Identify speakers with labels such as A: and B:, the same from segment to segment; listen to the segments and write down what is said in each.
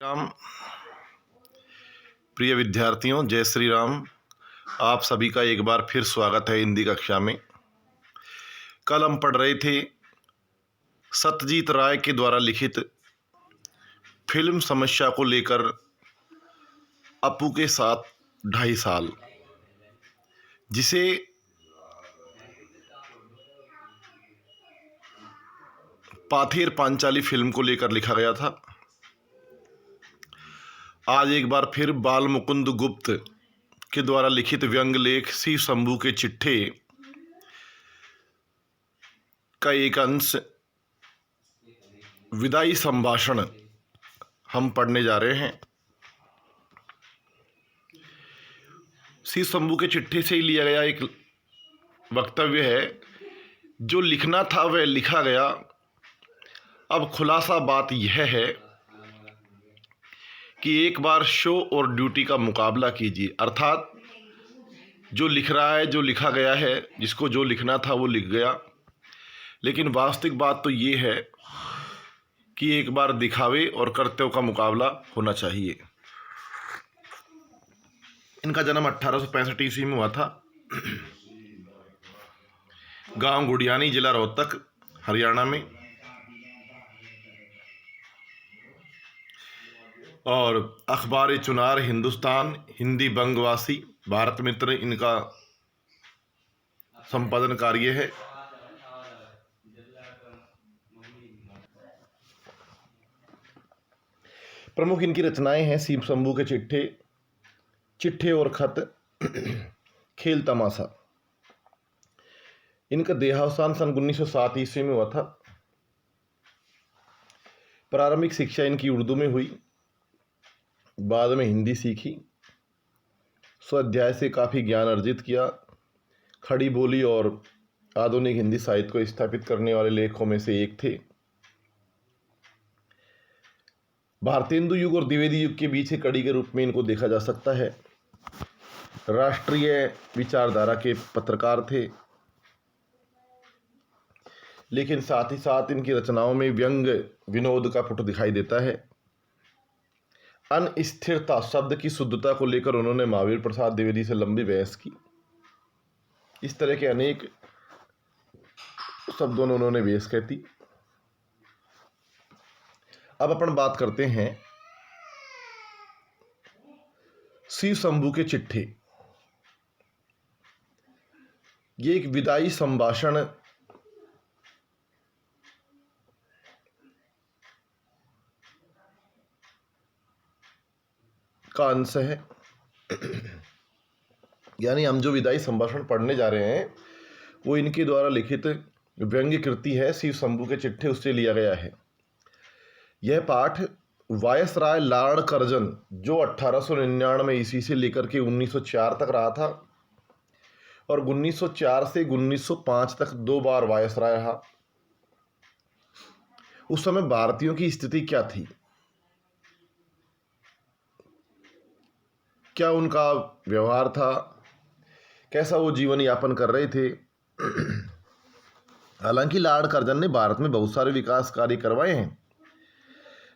A: राम। प्रिय विद्यार्थियों, जय श्री राम। आप सभी का एक बार फिर स्वागत है हिंदी कक्षा में। कल हम पढ़ रहे थे सत्यजीत राय के द्वारा लिखित फिल्म समस्या को लेकर अपू के साथ 2.5 साल, जिसे पाथेर पांचाली फिल्म को लेकर लिखा गया था। आज एक बार फिर बाल मुकुंद गुप्त के द्वारा लिखित व्यंग लेख शिव शंभू के चिट्ठे का एक अंश विदाई संभाषण हम पढ़ने जा रहे हैं। शिव शंभू के चिट्ठे से ही लिया गया एक वक्तव्य है। जो लिखना था वह लिखा गया। अब खुलासा बात यह है कि एक बार शो और ड्यूटी का मुकाबला कीजिए। अर्थात जो लिख रहा है, जो लिखा गया है, जिसको जो लिखना था वो लिख गया, लेकिन वास्तविक बात तो ये है कि एक बार दिखावे और कर्तव्य का मुकाबला होना चाहिए। इनका जन्म 1865 ईस्वी में हुआ था। गांव गुड़ियानी, जिला रोहतक, हरियाणा में। और अखबार चुनार, हिंदुस्तान, हिंदी बंगवासी, भारत मित्र इनका संपादन कार्य है। प्रमुख इनकी रचनाएं हैं शिव शंभू के चिट्ठे, चिट्ठे और खत, खेल तमाशा। इनका देहावसान सन 1907 ईस्वी में हुआ था। प्रारंभिक शिक्षा इनकी उर्दू में हुई, बाद में हिंदी सीखी, स्वाध्याय से काफ़ी ज्ञान अर्जित किया। खड़ी बोली और आधुनिक हिंदी साहित्य को स्थापित करने वाले लेखकों में से एक थे। भारतेंदु युग और द्विवेदी युग के बीच कड़ी के रूप में इनको देखा जा सकता है। राष्ट्रीय विचारधारा के पत्रकार थे, लेकिन साथ ही साथ इनकी रचनाओं में व्यंग विनोद का पुट दिखाई देता है। अनस्थिरता शब्द की शुद्धता को लेकर उन्होंने महावीर प्रसाद द्विवेदी से लंबी बहस की। इस तरह के अनेक शब्दों ने उन्होंने बहस की। अब अपन बात करते हैं शिव शंभू के चिट्ठे। ये एक विदाई संभाषण का अंश है। यानी हम जो विदाई संभाषण पढ़ने जा रहे हैं वो इनके द्वारा लिखित व्यंग्य कृति है शिव शंभू के चिट्ठे, उससे लिया गया है। यह पाठ वायसराय लॉर्ड कर्जन, जो 1899 ईस्वी से लेकर के 1904 तक रहा था, और 1904 से 1905 तक 2 बार वायसराय रहा। उस समय भारतीयों की स्थिति क्या थी, क्या उनका व्यवहार था, कैसा वो जीवन यापन कर रहे थे। हालांकि लॉर्ड कर्जन ने भारत में बहुत सारे विकास कार्य करवाए हैं,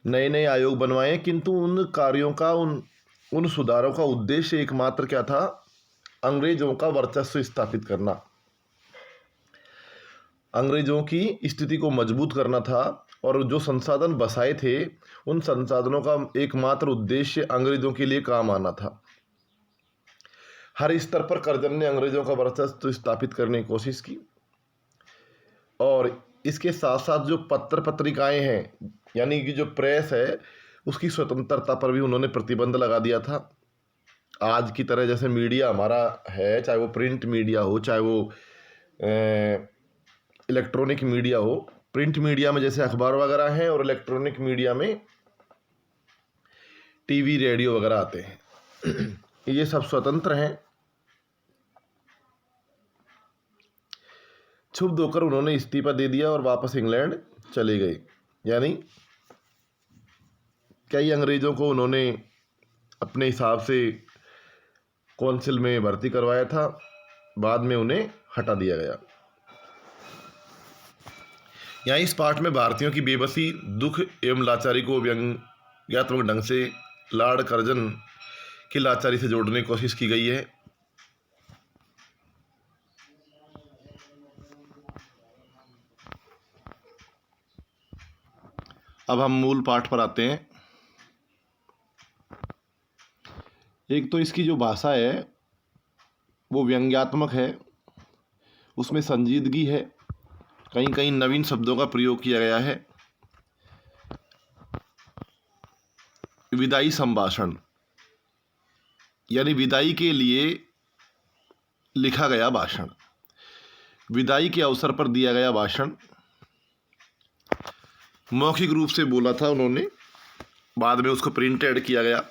A: नए नए आयोग बनवाए हैं, किंतु उन कार्यों का उन सुधारों का उद्देश्य एकमात्र क्या था? अंग्रेजों का वर्चस्व स्थापित करना, अंग्रेजों की स्थिति को मजबूत करना था। और जो संसाधन बसाए थे उन संसाधनों का एकमात्र उद्देश्य अंग्रेजों के लिए काम आना था। हर स्तर पर कर्जन ने अंग्रेजों का वर्चस्व स्थापित करने की कोशिश की। और इसके साथ साथ जो पत्र पत्रिकाएं हैं, यानी कि जो प्रेस है, उसकी स्वतंत्रता पर भी उन्होंने प्रतिबंध लगा दिया था। आज की तरह जैसे मीडिया हमारा है, चाहे वो प्रिंट मीडिया हो, चाहे वो इलेक्ट्रॉनिक मीडिया हो। प्रिंट मीडिया में जैसे अखबार वगैरह हैं, और इलेक्ट्रॉनिक मीडिया में टीवी, रेडियो वगैरह आते हैं। ये सब स्वतंत्र हैं। क्षुब्ध होकर उन्होंने इस्तीफा दे दिया और वापस इंग्लैंड चले गए। यानी कई अंग्रेजों को उन्होंने अपने हिसाब से काउंसिल में भर्ती करवाया था, बाद में उन्हें हटा दिया गया। यहाँ इस पाठ में भारतीयों की बेबसी, दुख एवं लाचारी को व्यंग व्यंग्यात्मक ढंग से लॉर्ड कर्जन की लाचारी से जोड़ने की कोशिश की गई है। अब हम मूल पाठ पर आते हैं। एक तो इसकी जो भाषा है वो व्यंग्यात्मक है, उसमें संजीदगी है, कहीं कहीं नवीन शब्दों का प्रयोग किया गया है। विदाई संभाषण यानी विदाई के लिए लिखा गया भाषण, विदाई के अवसर पर दिया गया भाषण। मौखिक रूप से बोला था उन्होंने, बाद में उसको प्रिंटेड किया गया।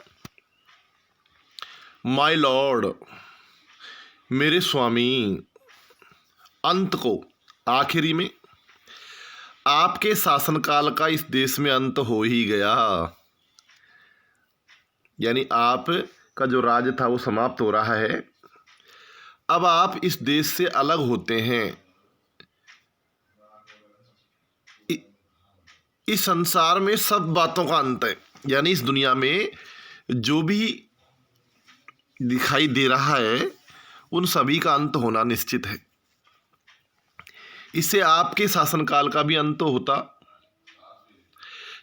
A: माय लॉर्ड, मेरे स्वामी, अंत को, आखिरी में, आपके शासनकाल का इस देश में अंत हो ही गया। यानी आप का जो राज्य था वो समाप्त हो रहा है, अब आप इस देश से अलग होते हैं। इस संसार में सब बातों का अंत है, यानी इस दुनिया में जो भी दिखाई दे रहा है उन सभी का अंत होना निश्चित है। इससे आपके शासनकाल का भी अंत होता,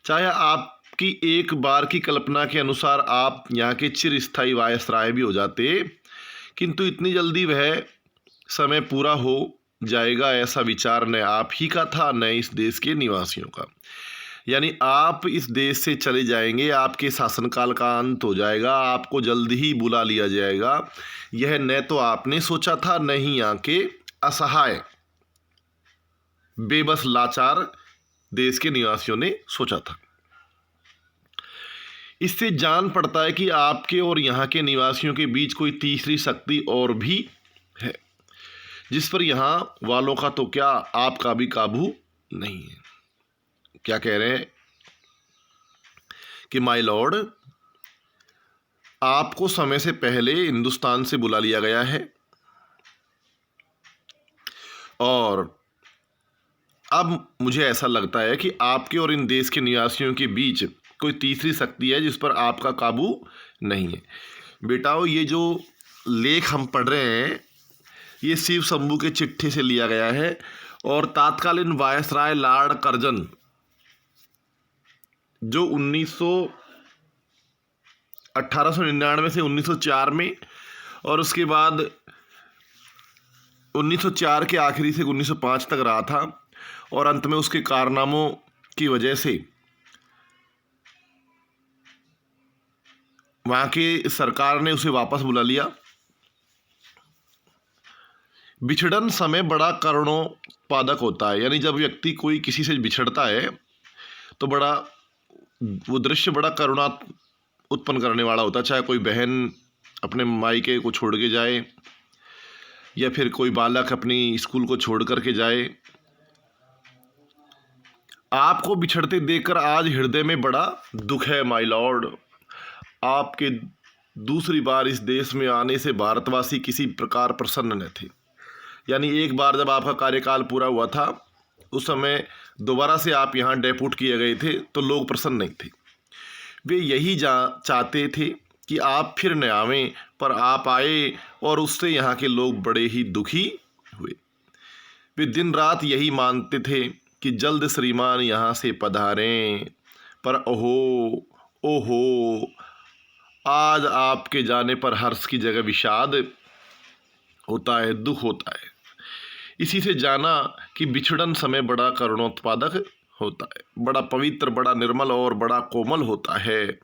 A: चाहे आपकी एक बार की कल्पना के अनुसार आप यहाँ के चिरस्थायी वायसराय भी हो जाते, किंतु इतनी जल्दी वह समय पूरा हो जाएगा ऐसा विचार न आप ही का था न इस देश के निवासियों का। यानी आप इस देश से चले जाएंगे, आपके शासनकाल का अंत हो जाएगा, आपको जल्द ही बुला लिया जाएगा। यह न तो आपने सोचा था न ही यहाँ के असहाय बेबस लाचार देश के निवासियों ने सोचा था। इससे जान पड़ता है कि आपके और यहाँ के निवासियों के बीच कोई तीसरी शक्ति और भी है, जिस पर यहाँ वालों का तो क्या आपका भी काबू नहीं है। क्या कह रहे हैं कि माय लॉर्ड, आपको समय से पहले हिंदुस्तान से बुला लिया गया है और अब मुझे ऐसा लगता है कि आपके और इन देश के निवासियों के बीच कोई तीसरी शक्ति है जिस पर आपका काबू नहीं है। बेटाओ, ये जो लेख हम पढ़ रहे हैं ये शिव शंभू के चिट्ठी से लिया गया है और तात्कालीन वायसराय लॉर्ड कर्जन जो 1899 से 1904 में और उसके बाद 1904 के आखिरी से 1905 तक रहा था और अंत में उसके कारनामों की वजह से वहाँ की सरकार ने उसे वापस बुला लिया। बिछड़न समय बड़ा करुणोत्पादक होता है, यानी जब व्यक्ति कोई किसी से बिछड़ता है तो बड़ा वो दृश्य बड़ा करुणा उत्पन्न करने वाला होता है। चाहे कोई बहन अपने मायके को छोड़ के जाए या फिर कोई बालक अपनी स्कूल को छोड़ करके जाए। आपको बिछड़ते देखकर आज हृदय में बड़ा दुख है माय लॉर्ड। आपके दूसरी बार इस देश में आने से भारतवासी किसी प्रकार प्रसन्न न थे। यानी एक बार जब आपका कार्यकाल पूरा हुआ था उस समय दोबारा से आप यहाँ डेप्यूट किए गए थे तो लोग प्रसन्न नहीं थे। वे यही चाहते थे कि आप फिर न आवें, पर आप आए और उससे यहाँ के लोग बड़े ही दुखी हुए। वे दिन रात यही मानते थे कि जल्द श्रीमान यहाँ से पधारें, पर ओहो ओहो, आज आपके जाने पर हर्ष की जगह विषाद होता है, दुख होता है। इसी से जाना कि बिछड़न समय बड़ा करुणोत्पादक होता है, बड़ा पवित्र, बड़ा निर्मल और बड़ा कोमल होता है।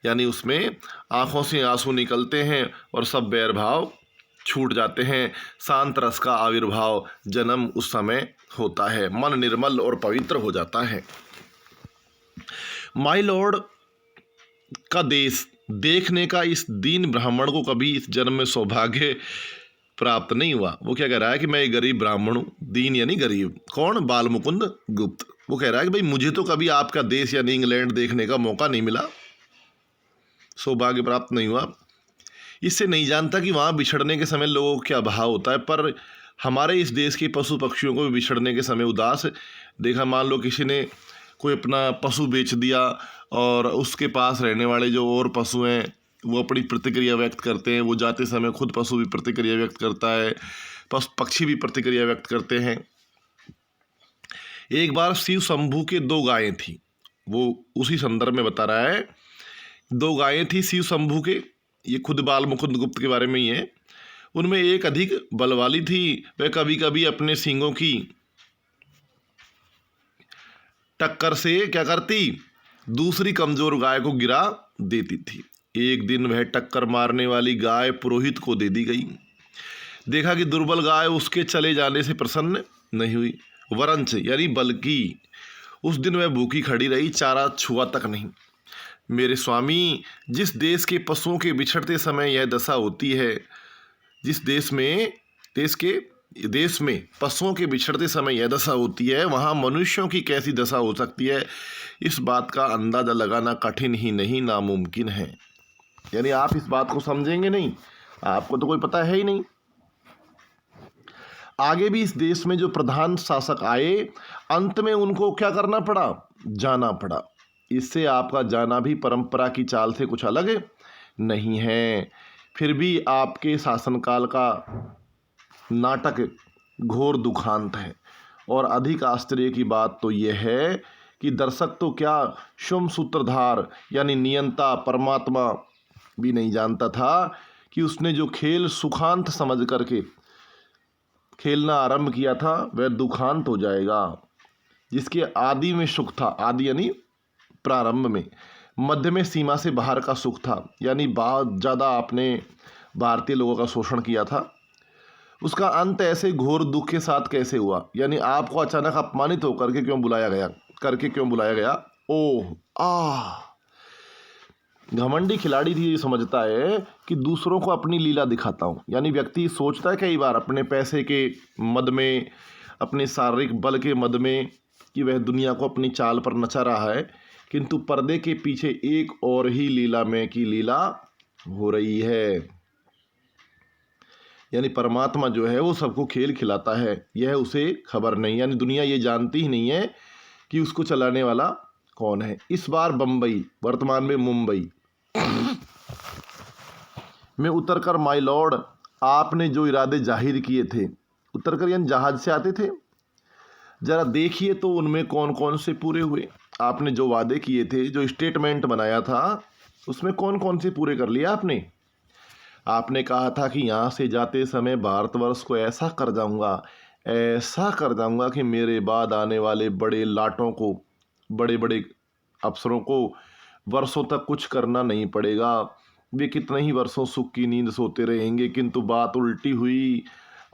A: यानी उसमें आँखों से आंसू निकलते हैं और सब बैर भाव छूट जाते हैं। शांत रस का आविर्भाव जन्म उस समय होता है, मन निर्मल और पवित्र हो जाता है। माय लॉर्ड का देश देखने का इस दीन ब्राह्मण को कभी इस जन्म में सौभाग्य प्राप्त नहीं हुआ। वो क्या कह रहा है कि मैं एक गरीब ब्राह्मण हूँ, दीन यानी गरीब। कौन? बाल मुकुंद गुप्त। वो कह रहा है कि भाई मुझे तो कभी आपका देश यानी इंग्लैंड देखने का मौका नहीं मिला, सौभाग्य प्राप्त नहीं हुआ। इससे नहीं जानता कि वहाँ बिछड़ने के समय लोगों को क्या भाव होता है। पर हमारे इस देश के पशु पक्षियों को भी बिछड़ने के समय उदास देखा। मान लो किसी ने कोई अपना पशु बेच दिया और उसके पास रहने वाले जो और पशु हैं वो अपनी प्रतिक्रिया व्यक्त करते हैं। वो जाते समय खुद पशु भी प्रतिक्रिया व्यक्त करता है, पक्षी भी प्रतिक्रिया व्यक्त करते हैं। एक बार शिव शंभू के 2 गायें थी, वो उसी संदर्भ में बता रहा है। 2 गायें थी शिव शंभू के, ये खुद बाल मुकुंद गुप्त के बारे में ही है। उनमें एक अधिक बल वाली थी, वह कभी कभी अपने सींगों की टक्कर से क्या करती, दूसरी कमजोर गाय को गिरा देती थी। एक दिन वह टक्कर मारने वाली गाय पुरोहित को दे दी गई। देखा कि दुर्बल गाय उसके चले जाने से प्रसन्न नहीं हुई, वरंच यानी बल्कि उस दिन वह भूखी खड़ी रही, चारा छुआ तक नहीं। मेरे स्वामी, जिस देश के पशुओं के बिछड़ते समय यह दशा होती है, जिस देश में पशुओं के बिछड़ते समय यह दशा होती है, वहाँ मनुष्यों की कैसी दशा हो सकती है, इस बात का अंदाजा लगाना कठिन ही नहीं नामुमकिन है। यानी आप इस बात को समझेंगे नहीं, आपको तो कोई पता है ही नहीं। आगे भी इस देश में जो प्रधान शासक आए, अंत में उनको क्या करना पड़ा, जाना पड़ा। इससे आपका जाना भी परंपरा की चाल से कुछ अलग नहीं है। फिर भी आपके शासनकाल का नाटक घोर दुखांत है। और अधिक आश्चर्य की बात तो यह है कि दर्शक तो क्या, शुम सूत्रधार यानी नियंता परमात्मा भी नहीं जानता था कि उसने जो खेल सुखांत समझ करके खेलना आरंभ किया था वह दुखांत हो जाएगा। जिसके आदि में सुख था, आदि यानी प्रारंभ में, मध्य में सीमा से बाहर का सुख था, यानी बहुत ज़्यादा आपने भारतीय लोगों का शोषण किया था, उसका अंत ऐसे घोर दुख के साथ कैसे हुआ। यानी आपको अचानक अपमानित होकर के क्यों बुलाया गया, ओह आह। घमंडी खिलाड़ी भी समझता है कि दूसरों को अपनी लीला दिखाता हूँ। यानी व्यक्ति सोचता है कई बार अपने पैसे के मद में, अपने शारीरिक बल के मद में, कि वह दुनिया को अपनी चाल पर नचा रहा है, किंतु पर्दे के पीछे एक और ही लीला में की लीला हो रही है। यानी परमात्मा जो है वो सबको खेल खिलाता है, यह उसे खबर नहीं। यानी दुनिया ये जानती ही नहीं है कि उसको चलाने वाला कौन है। इस बार बम्बई, वर्तमान में मुंबई में उतरकर माय लॉर्ड, आपने जो इरादे जाहिर किए थे, उतरकर यानी जहाज से आते थे, जरा देखिए तो उनमें कौन कौन से पूरे हुए। आपने जो वादे किए थे, जो स्टेटमेंट बनाया था, उसमें कौन कौन से पूरे कर लिया आपने। आपने कहा था कि यहाँ से जाते समय भारतवर्ष को ऐसा कर जाऊंगा कि मेरे बाद आने वाले बड़े लाटों को, बड़े बड़े अफसरों को वर्षों तक कुछ करना नहीं पड़ेगा। वे कितने ही वर्षों सुख की नींद सोते रहेंगे। किंतु बात उल्टी हुई।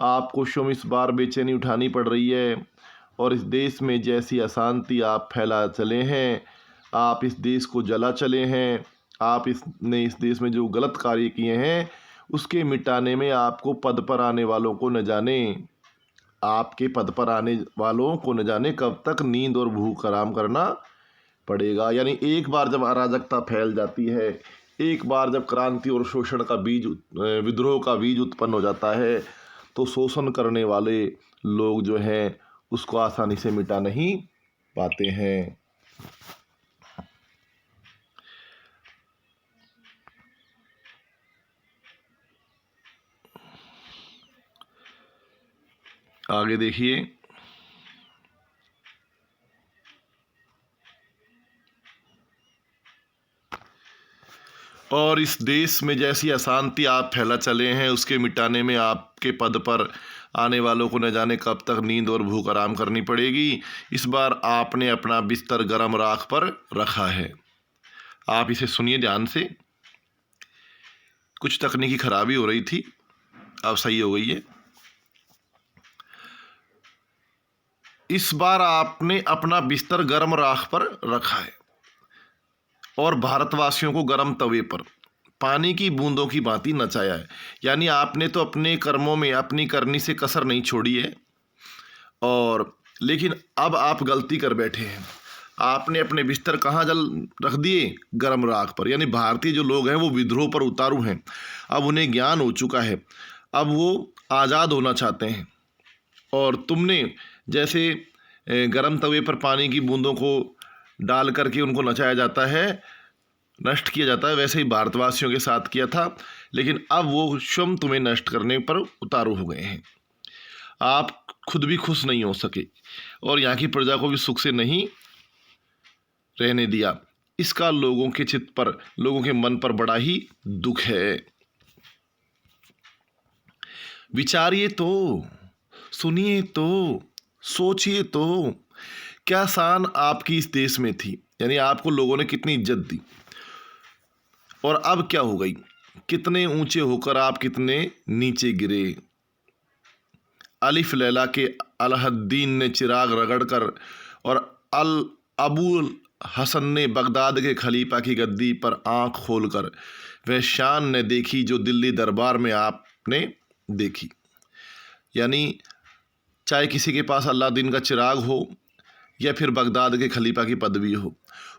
A: आपको स्वयं इस बार बेचैनी उठानी पड़ रही है। और इस देश में जैसी अशांति आप फैला चले हैं, आप इस देश को जला चले हैं, आप इस देश में जो गलत कार्य किए हैं उसके मिटाने में आपको पद पर आने वालों को न जाने, आपके पद पर आने वालों को न जाने कब तक नींद और भूख आराम करना पड़ेगा। यानी एक बार जब अराजकता फैल जाती है, एक बार जब क्रांति और शोषण का बीज, विद्रोह का बीज उत्पन्न हो जाता है, तो शोषण करने वाले लोग जो हैं उसको आसानी से मिटा नहीं पाते हैं। आगे देखिए, और इस देश में जैसी अशांति आप फैला चले हैं उसके मिटाने में आपके पद पर आने वालों को न जाने कब तक नींद और भूख आराम करनी पड़ेगी। इस बार आपने अपना बिस्तर गर्म राख पर रखा है। आप इसे सुनिए ध्यान से। कुछ तकनीकी खराबी हो रही थी, अब सही हो गई है। इस बार आपने अपना बिस्तर गर्म राख पर रखा है और भारतवासियों को गर्म तवे पर पानी की बूंदों की भांति नचाया है। यानी आपने तो अपने कर्मों में अपनी करनी से कसर नहीं छोड़ी है, और लेकिन अब आप गलती कर बैठे हैं। आपने अपने बिस्तर कहाँ जल रख दिए, गर्म राख पर। यानी भारतीय जो लोग हैं वो विद्रोह पर उतारू हैं। अब उन्हें ज्ञान हो चुका है, अब वो आज़ाद होना चाहते हैं। और तुमने जैसे गर्म तवे पर पानी की बूंदों को डाल करके उनको नचाया जाता है, नष्ट किया जाता है। वैसे ही भारतवासियों के साथ किया था, लेकिन अब वो स्वयं तुम्हें नष्ट करने पर उतारू हो गए हैं। आप खुद भी खुश नहीं हो सके और यहाँ की प्रजा को भी सुख से नहीं रहने दिया। इसका लोगों के चित्त पर, लोगों के मन पर बड़ा ही दुख है। विचारिए तो, सुनिए तो, सोचिए तो, क्या शान आपकी इस देश में थी, यानी आपको लोगों ने कितनी इज्जत दी, और अब क्या हो गई। कितने ऊंचे होकर आप कितने नीचे गिरे। अलिफ लैला के अलाउद्दीन ने चिराग रगड़कर और अबुल हसन ने बगदाद के खलीफा की गद्दी पर आंख खोलकर वह शान ने देखी जो दिल्ली दरबार में आपने देखी। यानी चाहे किसी के पास अलाउद्दीन का चिराग हो या फिर बगदाद के खलीफा की पदवी हो,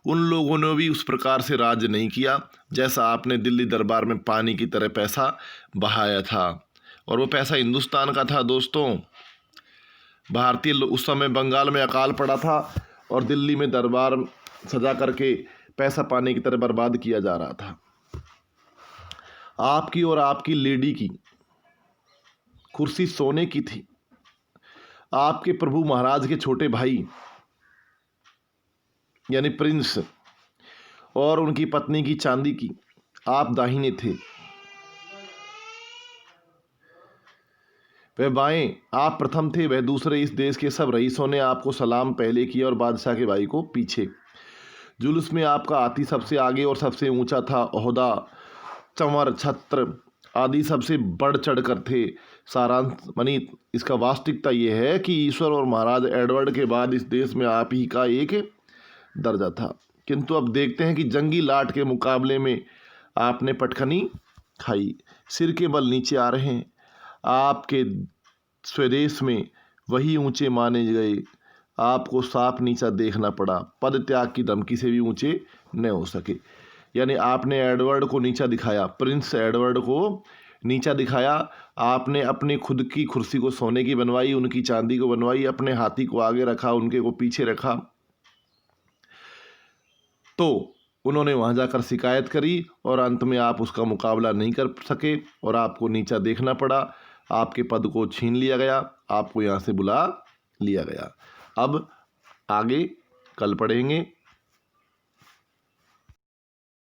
A: उन लोगों ने भी उस प्रकार से राज नहीं किया जैसा आपने दिल्ली दरबार में पानी की तरह पैसा बहाया था। और वो पैसा हिंदुस्तान का था दोस्तों। भारतीय उस समय बंगाल में अकाल पड़ा था और दिल्ली में दरबार सजा करके पैसा पानी की तरह बर्बाद किया जा रहा था। आपकी और आपकी लेडी की कुर्सी सोने की थी। आपके प्रभु महाराज के छोटे भाई यानी प्रिंस और उनकी पत्नी की चांदी की, आप दाहिने थे, वह बाएं, आप प्रथम थे, वह दूसरे। इस देश के सब रईसों ने आपको सलाम पहले किया और बादशाह के भाई को पीछे। जुलूस में आपका हाथी सबसे आगे और सबसे ऊंचा था। ओहदा, चंवर, छत्र आदि सबसे बढ़ चढ़ कर थे। सारांश मनी इसका वास्तविकता यह है कि ईश्वर और महाराज एडवर्ड के बाद इस देश में आप ही का एक दर्जा था। किंतु अब देखते हैं कि जंगी लाट के मुकाबले में आपने पटखनी खाई, सिर के बल नीचे आ रहे हैं। आपके स्वदेश में वही ऊंचे माने गए, आपको साफ नीचा देखना पड़ा। पद त्याग की धमकी से भी ऊंचे न हो सके। यानी आपने एडवर्ड को नीचा दिखाया, प्रिंस एडवर्ड को नीचा दिखाया। आपने अपनी खुद की कुर्सी को सोने की बनवाई, उनकी चांदी को बनवाई, अपने हाथी को आगे रखा, उनके को पीछे रखा। तो उन्होंने वहाँ जाकर शिकायत करी और अंत में आप उसका मुकाबला नहीं कर सके और आपको नीचा देखना पड़ा। आपके पद को छीन लिया गया, आपको यहाँ से बुला लिया गया। अब आगे कल पढ़ेंगे।